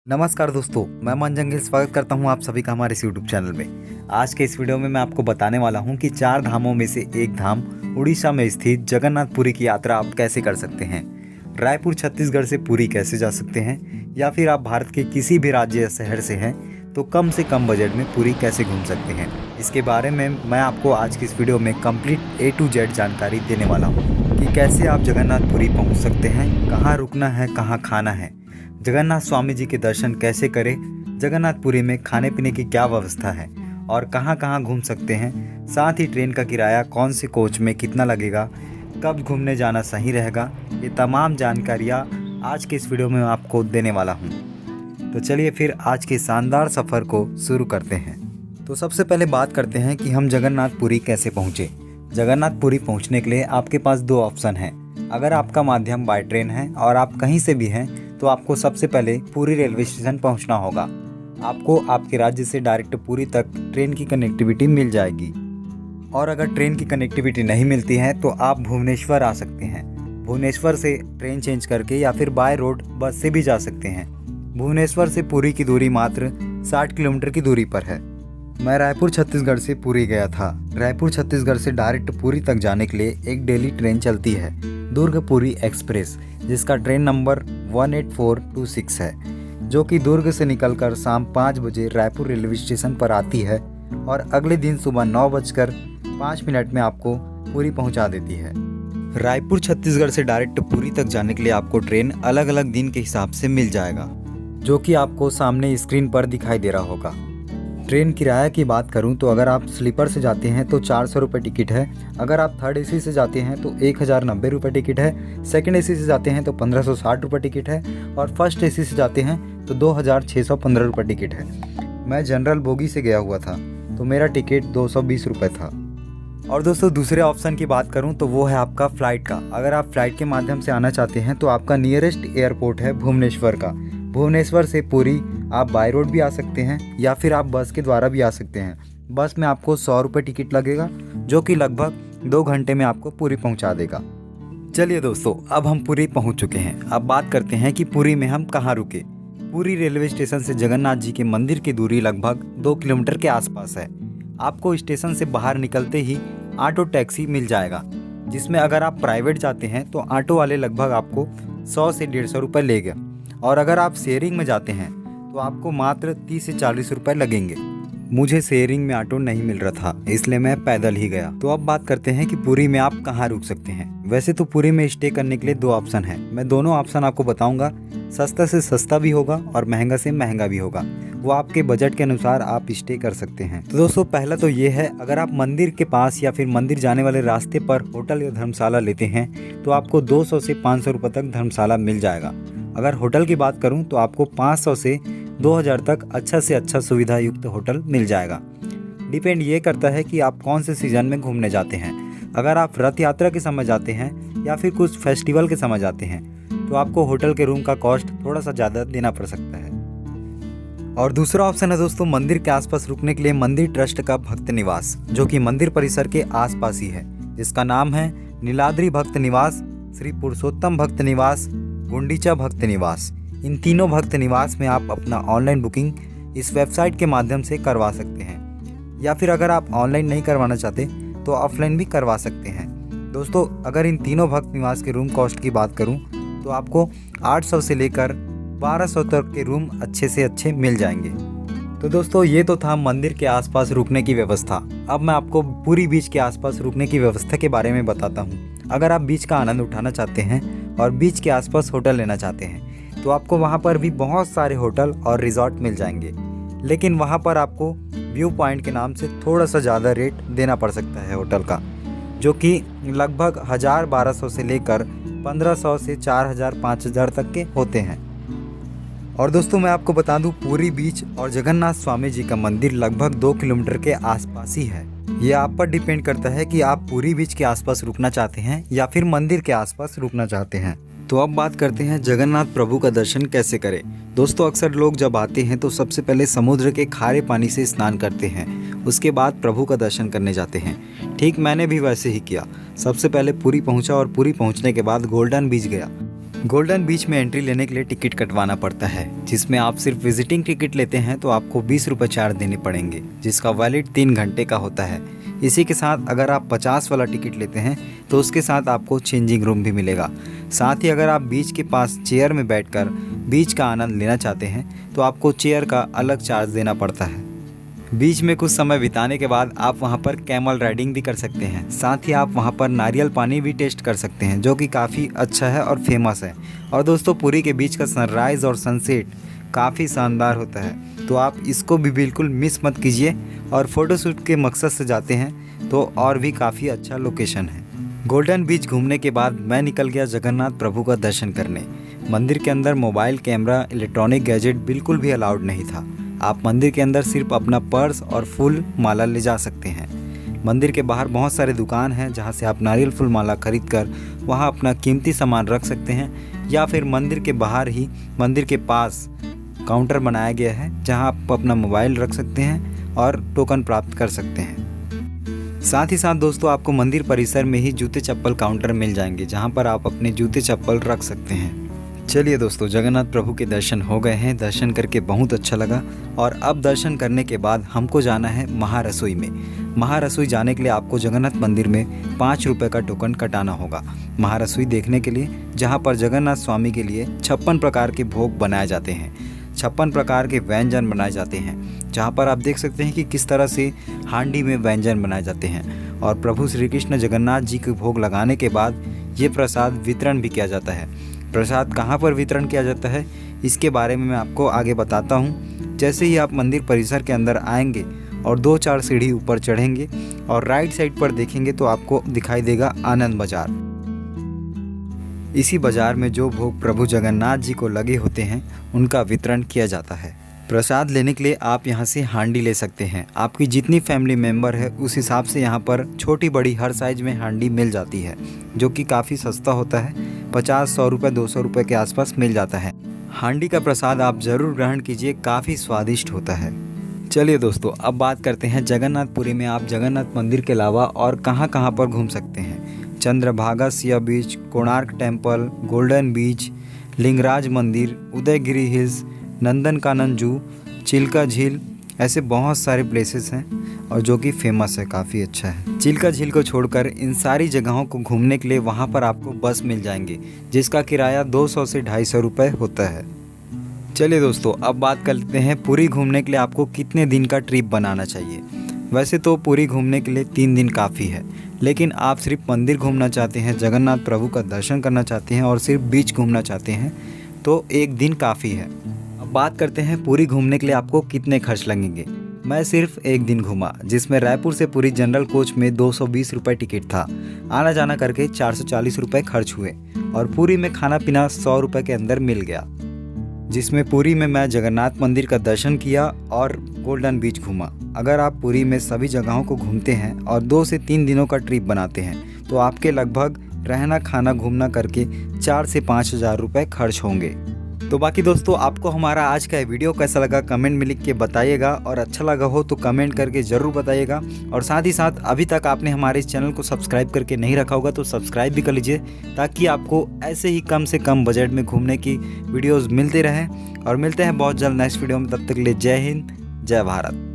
नमस्कार दोस्तों, मैं मन जंगील स्वागत करता हूं आप सभी का हमारे इस यूट्यूब चैनल में। आज के इस वीडियो में मैं आपको बताने वाला हूं कि 4 धामों में से एक धाम उड़ीसा में स्थित जगन्नाथपुरी की यात्रा आप कैसे कर सकते हैं। रायपुर छत्तीसगढ़ से पुरी कैसे जा सकते हैं, या फिर आप भारत के किसी भी राज्य या शहर से हैं तो कम से कम बजट में पुरी कैसे घूम सकते हैं। इसके बारे में मैं आपको आज की इस वीडियो में कंप्लीट A to Z जानकारी देने वाला हूँ कि कैसे आप जगन्नाथपुरी पहुँच सकते हैं, कहाँ रुकना है, कहाँ खाना है, जगन्नाथ स्वामी जी के दर्शन कैसे करें, जगन्नाथपुरी में खाने पीने की क्या व्यवस्था है और कहाँ कहाँ घूम सकते हैं, साथ ही ट्रेन का किराया कौन से कोच में कितना लगेगा, कब घूमने जाना सही रहेगा, ये तमाम जानकारियाँ आज के इस वीडियो में आपको देने वाला हूँ। तो चलिए फिर आज के शानदार सफ़र को शुरू करते हैं। तो सबसे पहले बात करते हैं कि हम जगन्नाथपुरी कैसे पहुँचे। जगन्नाथपुरी पहुँचने के लिए आपके पास 2 ऑप्शन हैं। अगर आपका माध्यम बाय ट्रेन है और आप कहीं से भी हैं तो आपको सबसे पहले पुरी रेलवे स्टेशन पहुंचना होगा। आपको आपके राज्य से डायरेक्ट पुरी तक ट्रेन की कनेक्टिविटी मिल जाएगी। और अगर ट्रेन की कनेक्टिविटी नहीं मिलती है तो आप भुवनेश्वर आ सकते हैं। भुवनेश्वर से ट्रेन चेंज करके या फिर बाय रोड बस से भी जा सकते हैं। भुवनेश्वर से पुरी की दूरी मात्र 60 किलोमीटर की दूरी पर है। मैं रायपुर छत्तीसगढ़ से पुरी गया था। रायपुर छत्तीसगढ़ से डायरेक्ट पुरी तक जाने के लिए एक डेली ट्रेन चलती है, दुर्ग पुरी एक्सप्रेस, जिसका ट्रेन नंबर 18426 है, जो कि दुर्ग से निकलकर शाम 5 बजे रायपुर रेलवे स्टेशन पर आती है और अगले दिन सुबह 9:05 में आपको पुरी पहुंचा देती है। रायपुर छत्तीसगढ़ से डायरेक्ट पुरी तक जाने के लिए आपको ट्रेन अलग अलग दिन के हिसाब से मिल जाएगा, जो कि आपको सामने स्क्रीन पर दिखाई दे रहा होगा। ट्रेन किराया की बात करूं तो अगर आप स्लीपर से जाते हैं तो 400 रुपये टिकट है। अगर आप थर्ड AC से जाते हैं तो 1090 रुपये टिकट है। सेकंड AC से जाते हैं तो 1560 रुपये टिकट है। और फर्स्ट AC से जाते हैं तो 2615 रुपये टिकट है। मैं जनरल बोगी से गया हुआ था तो मेरा टिकट 220 रुपये था। और दोस्तों, दूसरे ऑप्शन की बात करूं तो वो है आपका फ़्लाइट का। अगर आप फ़्लाइट के माध्यम से आना चाहते हैं तो आपका नियरेस्ट एयरपोर्ट है भुवनेश्वर का। भुवनेश्वर से पुरी आप बाय रोड भी आ सकते हैं या फिर आप बस के द्वारा भी आ सकते हैं। बस में आपको 100 रुपये टिकट लगेगा, जो कि लगभग 2 घंटे में आपको पुरी पहुंचा देगा। चलिए दोस्तों, अब हम पुरी पहुंच चुके हैं। अब बात करते हैं कि पुरी में हम कहाँ रुके। पुरी रेलवे स्टेशन से जगन्नाथ जी के मंदिर की दूरी लगभग 2 किलोमीटर के आसपास है। आपको स्टेशन से बाहर निकलते ही ऑटो टैक्सी मिल जाएगा, जिसमें अगर आप प्राइवेट जाते हैं तो ऑटो वाले लगभग आपको 100 से 150 रुपये लेगा। और अगर आप शेयरिंग में जाते हैं तो आपको मात्र 30 से 40 रुपये लगेंगे। मुझे शेयरिंग में ऑटो नहीं मिल रहा था, इसलिए मैं पैदल ही गया। तो अब बात करते हैं कि पुरी में आप कहाँ रुक सकते हैं। वैसे तो पुरी में स्टे करने के लिए 2 ऑप्शन हैं। मैं दोनों ऑप्शन आपको बताऊंगा। सस्ता से सस्ता भी होगा और महंगा से महंगा भी होगा। वो आपके बजट के अनुसार आप स्टे कर सकते हैं। तो दोस्तों, पहला तो ये है, अगर आप मंदिर के पास या फिर मंदिर जाने वाले रास्ते पर होटल या धर्मशाला लेते हैं तो आपको 200 से 500 रुपये तक धर्मशाला मिल जाएगा। अगर होटल की बात करूं तो आपको 500 से 2000 तक अच्छा से अच्छा सुविधा युक्त होटल मिल जाएगा। डिपेंड ये करता है कि आप कौन से सीज़न में घूमने जाते हैं। अगर आप रथ यात्रा के समय जाते हैं या फिर कुछ फेस्टिवल के समय जाते हैं तो आपको होटल के रूम का कॉस्ट थोड़ा सा ज़्यादा देना पड़ सकता है। और दूसरा ऑप्शन है दोस्तों, मंदिर के आसपास रुकने के लिए मंदिर ट्रस्ट का भक्त निवास, जो कि मंदिर परिसर के आसपास ही है, जिसका नाम है नीलाद्री भक्त निवास, श्री पुरुषोत्तम भक्त निवास, गुंडीचा भक्त निवास। इन तीनों भक्त निवास में आप अपना ऑनलाइन बुकिंग इस वेबसाइट के माध्यम से करवा सकते हैं, या फिर अगर आप ऑनलाइन नहीं करवाना चाहते तो ऑफलाइन भी करवा सकते हैं। दोस्तों, अगर इन तीनों भक्त निवास के रूम कॉस्ट की बात करूं तो आपको 800 से लेकर 1200 तक के रूम अच्छे से अच्छे मिल जाएंगे। तो दोस्तों, ये तो था मंदिर के आसपास रुकने की व्यवस्था। अब मैं आपको पुरी बीच के आसपास रुकने की व्यवस्था के बारे में बताता हूँ। अगर आप बीच का आनंद उठाना चाहते हैं और बीच के आसपास होटल लेना चाहते हैं तो आपको वहाँ पर भी बहुत सारे होटल और रिजॉर्ट मिल जाएंगे, लेकिन वहाँ पर आपको व्यू पॉइंट के नाम से थोड़ा सा ज़्यादा रेट देना पड़ सकता है होटल का, जो कि लगभग 1000-1200 से लेकर 1500 से 4000-5000 तक के होते हैं। और दोस्तों, मैं आपको बता दूं, पुरी बीच और जगन्नाथ स्वामी जी का मंदिर लगभग 2 किलोमीटर के आसपास ही है। ये आप पर डिपेंड करता है कि आप पुरी बीच के आसपास रुकना चाहते हैं या फिर मंदिर के आसपास रुकना चाहते हैं। तो अब बात करते हैं जगन्नाथ प्रभु का दर्शन कैसे करें। दोस्तों, अक्सर लोग जब आते हैं तो सबसे पहले समुद्र के खारे पानी से स्नान करते हैं, उसके बाद प्रभु का दर्शन करने जाते हैं। ठीक मैंने भी वैसे ही किया। सबसे पहले पुरी पहुंचा और पुरी पहुंचने के बाद गोल्डन बीच गया। गोल्डन बीच में एंट्री लेने के लिए टिकट कटवाना पड़ता है, जिसमें आप सिर्फ विजिटिंग टिकट लेते हैं तो आपको 20 रुपये चार्ज देने पड़ेंगे, जिसका वैलिड 3 घंटे का होता है। इसी के साथ अगर आप 50 वाला टिकट लेते हैं तो उसके साथ आपको चेंजिंग रूम भी मिलेगा। साथ ही अगर आप बीच के पास चेयर में बैठकर बीच का आनंद लेना चाहते हैं तो आपको चेयर का अलग चार्ज देना पड़ता है। बीच में कुछ समय बिताने के बाद आप वहां पर कैमल राइडिंग भी कर सकते हैं। साथ ही आप वहां पर नारियल पानी भी टेस्ट कर सकते हैं, जो कि काफ़ी अच्छा है और फेमस है। और दोस्तों, पुरी के बीच का सनराइज़ और सनसेट काफ़ी शानदार होता है, तो आप इसको भी बिल्कुल मिस मत कीजिए। और फ़ोटोशूट के मकसद से जाते हैं तो और भी काफ़ी अच्छा लोकेशन है। गोल्डन बीच घूमने के बाद मैं निकल गया जगन्नाथ प्रभु का दर्शन करने। मंदिर के अंदर मोबाइल कैमरा, इलेक्ट्रॉनिक गैजेट बिल्कुल भी अलाउड नहीं था। आप मंदिर के अंदर सिर्फ अपना पर्स और फूल माला ले जा सकते हैं। मंदिर के बाहर बहुत सारे दुकान हैं जहां से आप नारियल फूल माला खरीद कर वहाँ अपना कीमती सामान रख सकते हैं, या फिर मंदिर के बाहर ही मंदिर के पास काउंटर बनाया गया है जहां आप अपना मोबाइल रख सकते हैं और टोकन प्राप्त कर सकते हैं। साथ ही साथ दोस्तों, आपको मंदिर परिसर में ही जूते चप्पल काउंटर मिल जाएंगे जहां पर आप अपने जूते चप्पल रख सकते हैं। चलिए दोस्तों, जगन्नाथ प्रभु के दर्शन हो गए हैं। दर्शन करके बहुत अच्छा लगा। और अब दर्शन करने के बाद हमको जाना है महारसोई में। महारसोई जाने के लिए आपको जगन्नाथ मंदिर में 5 रुपये का टोकन कटाना होगा महारसोई देखने के लिए, जहां पर जगन्नाथ स्वामी के लिए 56 प्रकार के भोग बनाए जाते हैं, 56 प्रकार के व्यंजन बनाए जाते हैं। जहां पर आप देख सकते हैं कि किस तरह से हांडी में व्यंजन बनाए जाते हैं। और प्रभु श्री कृष्ण जगन्नाथ जी के भोग लगाने के बाद ये प्रसाद वितरण भी किया जाता है। प्रसाद कहाँ पर वितरण किया जाता है इसके बारे में मैं आपको आगे बताता हूँ। जैसे ही आप मंदिर परिसर के अंदर आएंगे और 2-4 सीढ़ी ऊपर चढ़ेंगे और राइट साइड पर देखेंगे तो आपको दिखाई देगा आनंद बाजार। इसी बाजार में जो भोग प्रभु जगन्नाथ जी को लगे होते हैं उनका वितरण किया जाता है। प्रसाद लेने के लिए आप यहाँ से हांडी ले सकते हैं। आपकी जितनी फैमिली मेंबर है उस हिसाब से यहाँ पर छोटी बड़ी हर साइज में हांडी मिल जाती है, जो कि काफ़ी सस्ता होता है। 50-100 रुपये 200 रुपये के आसपास मिल जाता है। हांडी का प्रसाद आप ज़रूर ग्रहण कीजिए, काफ़ी स्वादिष्ट होता है। चलिए दोस्तों, अब बात करते हैं जगन्नाथपुरी में आप जगन्नाथ मंदिर के अलावा और कहाँ कहाँ पर घूम सकते हैं। Chandrabhaga sea beach, Konark temple, golden beach, Lingaraj मंदिर, उदयगिरी हिल्स, नंदनकानन जू, चिल्का झील, ऐसे बहुत सारे प्लेसेस हैं और जो कि फेमस है, काफ़ी अच्छा है। चिल्का झील को छोड़कर इन सारी जगहों को घूमने के लिए वहाँ पर आपको बस मिल जाएंगे, जिसका किराया 200 से 250 रुपये होता है। चलिए दोस्तों, अब बात करते हैं पुरी घूमने के लिए आपको कितने दिन का ट्रिप बनाना चाहिए। वैसे तो पुरी घूमने के लिए 3 दिन काफ़ी है, लेकिन आप सिर्फ मंदिर घूमना चाहते हैं, जगन्नाथ प्रभु का दर्शन करना चाहते हैं और सिर्फ बीच घूमना चाहते हैं तो 1 दिन काफ़ी है। अब बात करते हैं पुरी घूमने के लिए आपको कितने खर्च लगेंगे। मैं सिर्फ 1 दिन घूमा, जिसमें रायपुर से पुरी जनरल कोच में 220 रुपये टिकट था। आना जाना करके 440 रुपये खर्च हुए और पुरी में खाना पीना 100 रुपये के अंदर मिल गया, जिसमें पुरी में मैं जगन्नाथ मंदिर का दर्शन किया और गोल्डन बीच घूमा। अगर आप पुरी में सभी जगहों को घूमते हैं और 2 से 3 दिनों का ट्रिप बनाते हैं तो आपके लगभग रहना खाना घूमना करके 4 से 5 हज़ार रुपये खर्च होंगे। तो बाकी दोस्तों, आपको हमारा आज का वीडियो कैसा लगा कमेंट में लिख के बताइएगा, और अच्छा लगा हो तो कमेंट करके ज़रूर बताइएगा। और साथ ही साथ अभी तक आपने हमारे इस चैनल को सब्सक्राइब करके नहीं रखा होगा तो सब्सक्राइब भी कर लीजिए, ताकि आपको ऐसे ही कम से कम बजट में घूमने की वीडियोज़ मिलते रहें। और मिलते हैं बहुत जल्द नेक्स्ट वीडियो में, तब तक के लिए जय हिंद, जय भारत।